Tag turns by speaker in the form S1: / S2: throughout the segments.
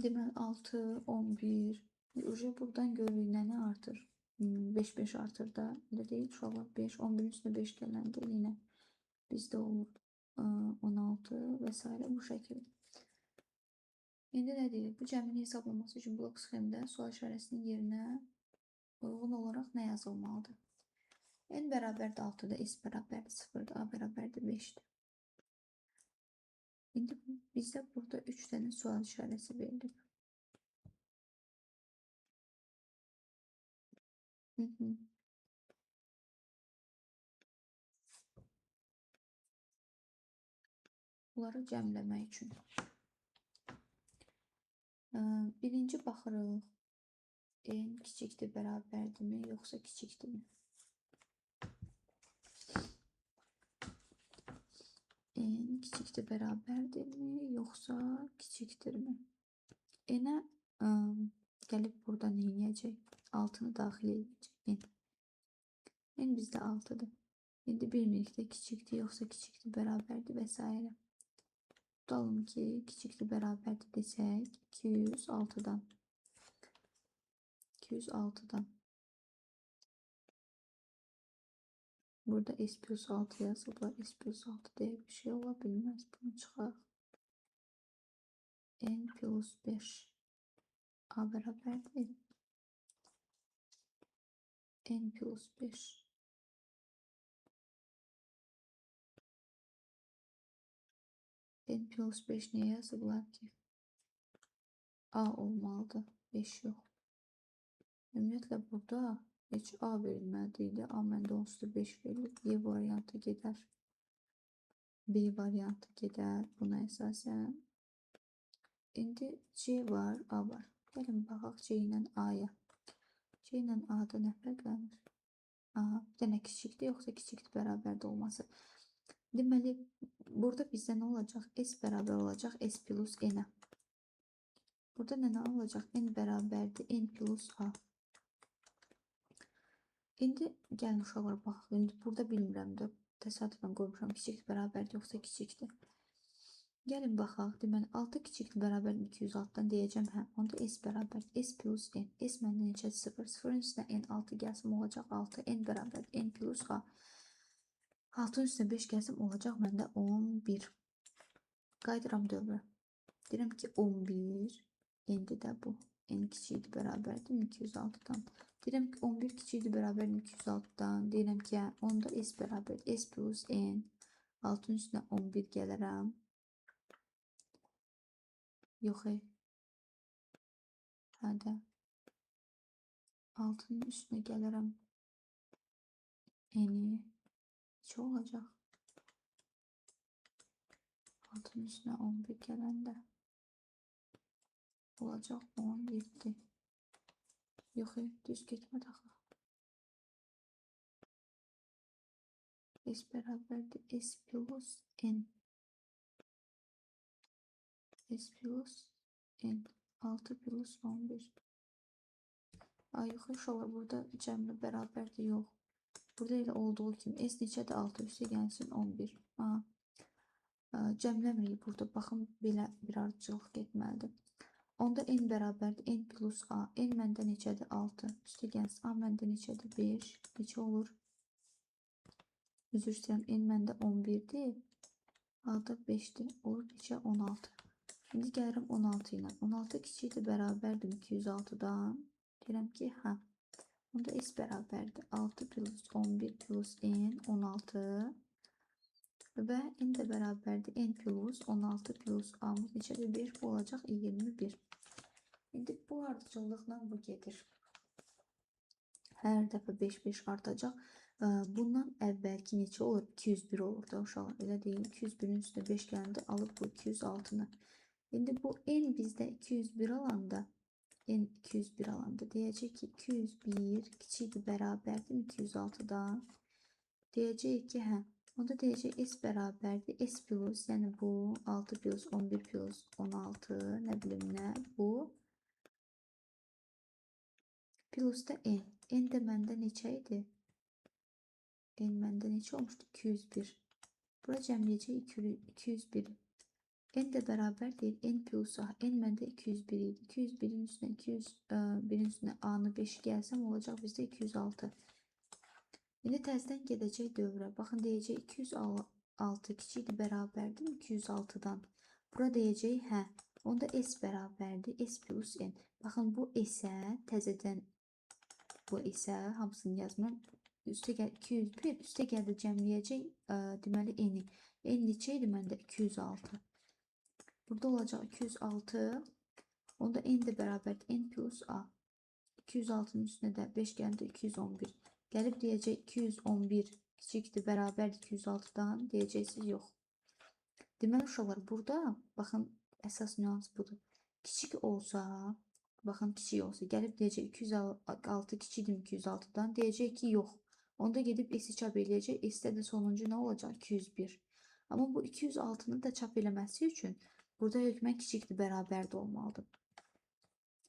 S1: Deməli 6, 11. Uje buradan görürük nə artır? 5, 5 artır da. Elə deyil uşaqlar. 5, 11-in üstünə 5 gələndə yenə bizdə olur 16 və s. bu şəkildə. İndi nə deyir? Bu cəmini hesablaması üçün blok sxemdə sual işarəsinin yerinə uyğun olaraq nə yazılmalıdır? N bərabərdir 6-da, S bərabərdir 0-da, A bərabərdir 5-dir. İndi bizdə burada 3 dənə sual işarəsi verilir. Bunları cəmləmək üçün. Birinci baxırıq. N kiçikdir, bərabərdirmi, yoxsa kiçikdirmi? N kiçikdir, bərabərdirmi, yoxsa kiçikdirmi? N-ə gəlib burada nə edəcək? 6-nı daxil edəcək. N bizdə 6-dır. İndi bilmirikdə kiçikdir, yoxsa kiçikdir, bərabərdir və s. Tutalım ki, kiçikdir, bərabərdir desək, 206-dan. 206-dan. Burada S plus 6 yazılır. S plus 6 deyə bir şey ola bilməz. Bunu çıxaq. N plus 5. A bərabərdir. N plus 5. N plus 5 nəyə yazıblar ki? A olmalıdır. 5 yox. Ümumiyyətlə burada heç A verilməliydi. A məndə onsuz da 5 verilib. Y variantı gedər. B variantı gedər. Buna əsasən. İndi C var, A var. Gəlin baxaq C ilə A-ya. C ilə A-da nə fərqlənir? Aha, bir dənə kiçikdir, yoxsa kiçikdir, bərabərdə olması. Deməli, burada bizdə nə olacaq? S bərabər olacaq S plus N-ə. Burada nə olacaq? N bərabərdir N plus A. İndi gəlin uşaqlar baxaq. İndi burada bilmirəm də təsadüfən qoymuşam. Kiçikdir, bərabərdir, yoxsa kiçikdir. Gəlin baxaq. Deməli 6 kiçikdir, bərabərdir 206-dan deyəcəm. Hə, onda S bərabər S plus N. S məndə neçədir? 0. 0-ın üstünə N 6 gəlsin olacaq 6. N bərabər N plus A. 6-ın üstünə 5 gəlsin olacaq məndə 11. Qaydıram dövrə. Deyirəm ki 11. İndi də bu. N kiçikdir, bərabərdir 206-dan. Deyirəm ki 11 kiçikdir, bərabərdir 206-dan. Deyirəm ki onda S bərabər S plus N. 6-ın üstünə 11 gələrəm. Yox, hədə. 6-nın üstünə gələrəm. N-i. Neçə olacaq? 6-nın üstünə 11 gələndə. Olacaq 17. Yox, düz getmədi axı. S bərabərdir S plus N. S plus N. 6 plus 11. Ay, yox, uşaqlar, burada cəmlə bərabərdir, yox. Burada elə olduğu kimi S neçədir? 6 üstə gəlsin 11. Cəmləmirik burada. Baxın, belə bir ardıcılıq getməlidir. Onda N bərabərdir N plus A. N məndə neçədir? 6. Üstə gəlsin. A məndə neçədir? 5. Neçə olur? Üzr istəyirəm. N məndə 11-dir. A da 5-dir. Olur neçə? 16. İndi gəlirəm 16 ilə. 16 kiçikdir, bərabərdir 206-dan. Deyirəm ki, hə. Onda S bərabərdir 6 plus 11 plus N 16. Və N də bərabərdir N plus 16 plus A-mız neçədir? 5 bu olacaq 21. İndi bu ardıcıllıqla bu gedir. Hər dəfə 5-5 artacaq. Bundan əvvəlki neçə olur? 201 olur da uşaqlar. Elə deyil. 201-in üstünə 5 gələndə alıb bu 206-nı. İndi bu N bizdə 201 alanda, N 201 alanda deyəcək ki, 201 kiçikdir, bərabərdir 206-dan. Deyəcək ki, hə. Onda deyəcək S bərabərdir S plus, yəni bu 6 plus 11 plus 16, nə bilim nə, bu plus da N. N də məndə neçə idi? N məndə neçə olmuşdu? 201. Bura cəmləyəcək 201. N de beraber değil. N plus A. N bende 201 idi. 201'in üstüne 201'in üstüne A'nı 5 gelsem olacak bizde 206. Yine təzədən gedəcək dövrə. Baxın deyəcək 206 kiçikdir bərabərdir 206'dan. Bura deyəcək hə. Onda S bərabərdir S plus N. Baxın bu S-ə təzədən bu S-ə hamısını yazmıram. Üstə gəl 201 üstə gəldi cəmləyəcək deməli N-i. N neçə idi məndə 206. Burada olacaq 206. Onda N de bərabərdir N plus A. 206'nın üstüne de 5 geldi 211. Gəlib deyəcək 211 kiçikdir bərabərdir 206'dan deyəcəksiniz yox. Deməli uşaqlar burada baxın əsas nüans budur. Kiçik olsa baxın kiçik olsa gəlib deyəcək 206 kiçikdir 206'dan deyəcək ki yox. Onda gedib S-i çap eləyəcək. S-də də sonuncu nə olacaq? 201. Amma bu 206'nı da çap eləməsi üçün burada hökmən kiçikdir bərabərdir olmalıdır.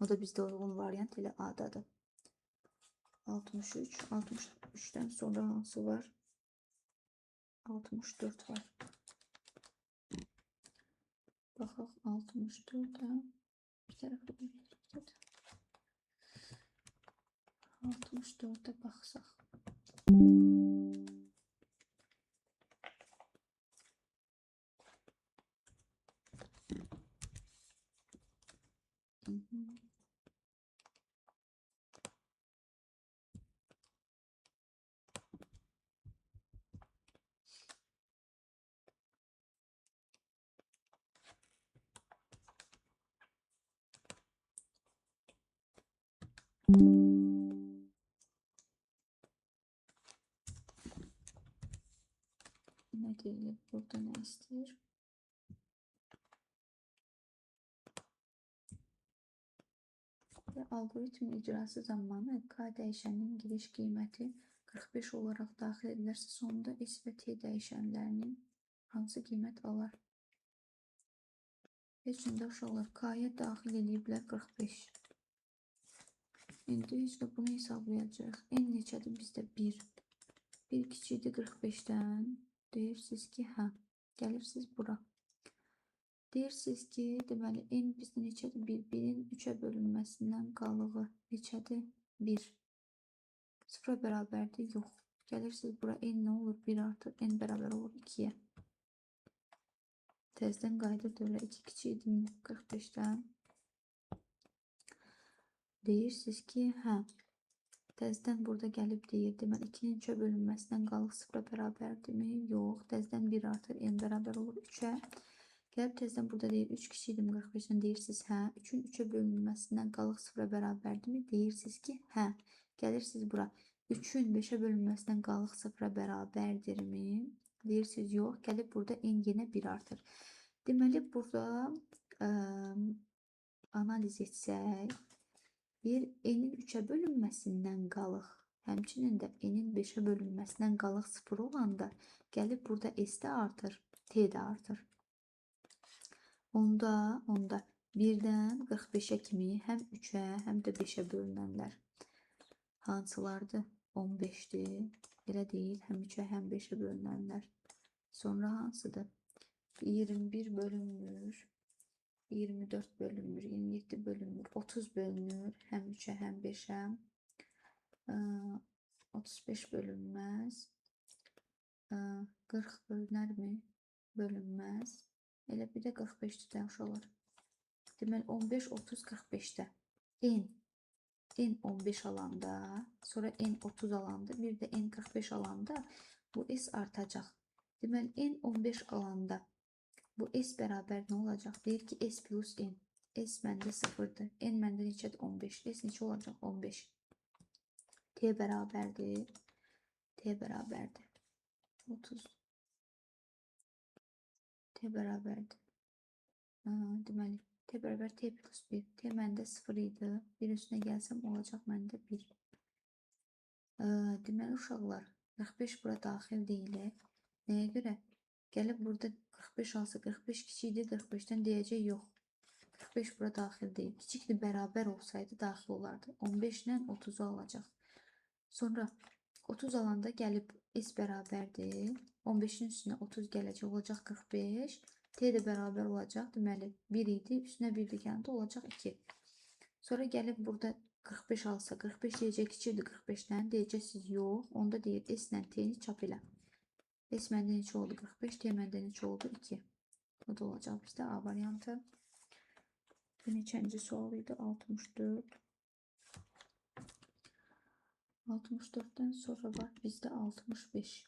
S1: O da bizde uygun varyant ile A'dadır. 63. 63'ten sonra hansı var? 64 var. Baxaq 64'e. Bir tərəfə bir 64'e baxsaq. Ne deyilib? Burada nə istəyir? Algoritmin icrası zamanı K dəyişəninin giriş qiyməti 45 olaraq daxil edilərsə, sonunda S və T dəyişənlərinin hansı qiymət alar? Heç də uşaqlar K-ya daxil ediblər 45. İndi işte bunu hesablayacağıq. N neçədir bizdə? 1. 1 kiçikdir 45'dən. Deyirsiniz ki, hə. Gəlirsiniz bura. Deyirsiniz ki, deməli N bizdə neçədir? 1. 1'in 3'ə bölünməsindən qalığı neçədir? 1. 0 bərabərdir? Yox. Gəlirsiniz bura N nə olur? 1 artır. N bərabər olur 2'yə. Təzədən qayıdır dövlə 2 kiçikdir 45'dən. Deyirsiniz ki, hə. Təzədən burada gəlib deyir, deməli 2'nin 3'ə bölünməsindən qalıq 0 bərabərdirmi? Yox. Təzədən 1 artır, n bərabər olur 3'ə. Gəlib təzədən burada deyir 3 kiçikdir 45'dən deyirsiniz, hə. 3'ün 3'ə bölünməsindən qalıq 0 bərabərdirmi? Deyirsiniz ki, hə. Gəlirsiniz bura. 3'ün 5'ə bölünməsindən qalıq 0 bərabərdirmi? Deyirsiniz, yox. Gəlib burada n yenə 1 artır. Deməli burada analiz etsək, bir n'in 3'ə bölünməsindən qalıq, həmçinin də n'in 5'ə bölünməsindən qalıq 0 olanda gəlib burada s də artır, t də artır. Onda 1'dən 45'ə kimi həm 3'ə, həm də 5'ə bölünənlər hansılardır? 15'dir. Elə deyil, həm 3'ə, həm 5'ə bölünənlər. Sonra hansıdır? 21 bölünmür. 24 bölünmür, 27 bölünmür, 30 bölünür. Hem 3'ə, hem 5'ə. 35 bölünməz. 40 bölünər mi? Bölünməz. Elə bir də 45'dir də uşaqlar. Deməli 15, 30, 45'də. N 15 alanda, sonra N 30 alanda, bir də N 45 alanda bu S artacaq. Deməli N 15 alanda bu S bərabər nə olacaq? Deyir ki, S plus N. S məndə 0'dır. N məndə neçədir? 15. S neçə olacaq? 15. T bərabərdir. T bərabərdir. 30. T bərabərdir. Deməli, T bərabər T plus 1. T məndə 0 idi. Bir üstünə gəlsəm olacaq məndə 1. Deməli, uşaqlar, 45 bura daxil deyilir. Nəyə görə? Gəlib burada 45 alsa 45 kiçikdir 45'ten deyəcək yox. 45 bura daxil deyil. Kiçikdir bərabər olsaydı daxil olardı. 15 ilə 30'u alacaq. Sonra 30 alanda gəlib S bərabərdir. 15'in üstünə 30 gələcək olacaq 45. T de bərabər olacaq. Deməli 1 idi. Üstünə 1 də gəldikdə olacaq 2. Sonra gəlib burada 45 alsa 45 deyəcək kiçikdir 45-dən. Deyəcəksiniz yox. Onda deyir S ilə T-ni çap elə. S məndə neçə oldu? 45. T məndə neçə oldu? 2. Bu da olacaq bizdə A variantı. Bu neçənci sual idi? 64. 64'ten sonra var bizde 65.